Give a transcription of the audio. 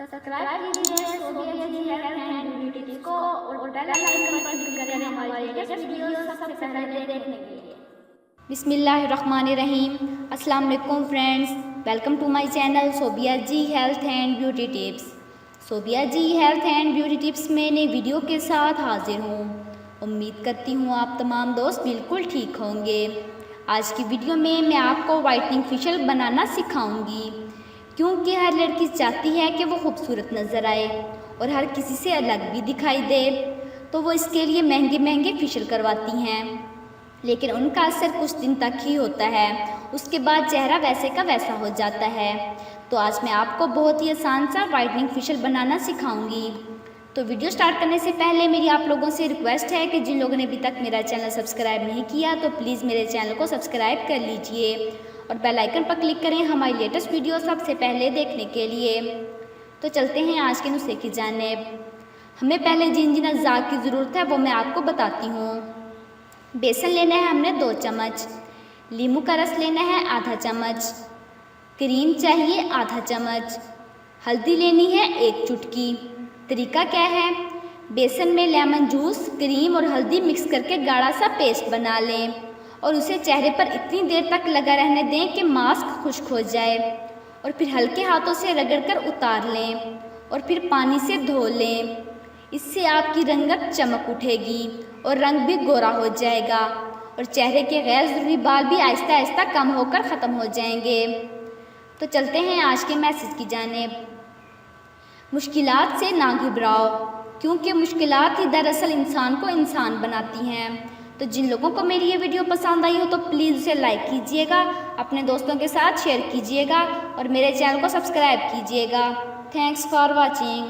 Subscribe कीजिए Sobia ji health and beauty tips को और बेल आइकन पर क्लिक करें हमारी लेटेस्ट वीडियो सबसे पहले देखने के लिए। बिस्मिल्लाहिर्रहमानिर्रहीम। अस्सलाम वालेकुम friends, welcome to my channel Sobia ji health and beauty tips. Sobia ji health and beauty tips में नई वीडियो के साथ हाजिर हूँ। उम्मीद करती हूँ आप तमाम दोस्त बिल्कुल ठीक होंगे। आज की वीडियो में मैं आपको वाइटनिंग फेशियल बनाना सिखाऊंगी, क्योंकि हर लड़की चाहती है कि वो खूबसूरत नज़र आए और हर किसी से अलग भी दिखाई दे, तो वो इसके लिए महंगे महंगे फेशियल करवाती हैं, लेकिन उनका असर कुछ दिन तक ही होता है, उसके बाद चेहरा वैसे का वैसा हो जाता है। तो आज मैं आपको बहुत ही आसान सा वाइटनिंग फेशियल बनाना सिखाऊंगी। तो वीडियो स्टार्ट करने से पहले मेरी आप लोगों से रिक्वेस्ट है कि जिन लोगों ने अभी तक मेरा चैनल सब्सक्राइब नहीं किया तो प्लीज़ मेरे चैनल को सब्सक्राइब कर लीजिए और बेल आइकन पर क्लिक करें हमारी लेटेस्ट वीडियो सबसे पहले देखने के लिए। तो चलते हैं आज के नुस्खे की जानिब। हमें पहले जिन जिन अज़्ज़ा की ज़रूरत है वो मैं आपको बताती हूँ। बेसन लेना है हमने 2 चम्मच, नींबू का रस लेना है आधा चम्मच, क्रीम चाहिए आधा चम्मच, हल्दी लेनी है 1 चुटकी। तरीका क्या है, बेसन में लेमन जूस, क्रीम और हल्दी मिक्स करके गाढ़ा सा पेस्ट बना लें और उसे चेहरे पर इतनी देर तक लगा रहने दें कि मास्क खुश्क हो जाए और फिर हल्के हाथों से रगड़कर उतार लें और फिर पानी से धो लें। इससे आपकी रंगत चमक उठेगी और रंग भी गोरा हो जाएगा और चेहरे के गैर ज़रूरी बाल भी आहिस्ता आहिस्ता कम होकर ख़त्म हो जाएंगे। तो चलते हैं आज के मैसेज की जानिब। मुश्किलात से ना घबराओ, क्योंकि मुश्किलात ही दरअसल इंसान को इंसान बनाती हैं। तो जिन लोगों को मेरी ये वीडियो पसंद आई हो तो प्लीज़ उसे लाइक कीजिएगा, अपने दोस्तों के साथ शेयर कीजिएगा और मेरे चैनल को सब्सक्राइब कीजिएगा। Thanks for watching.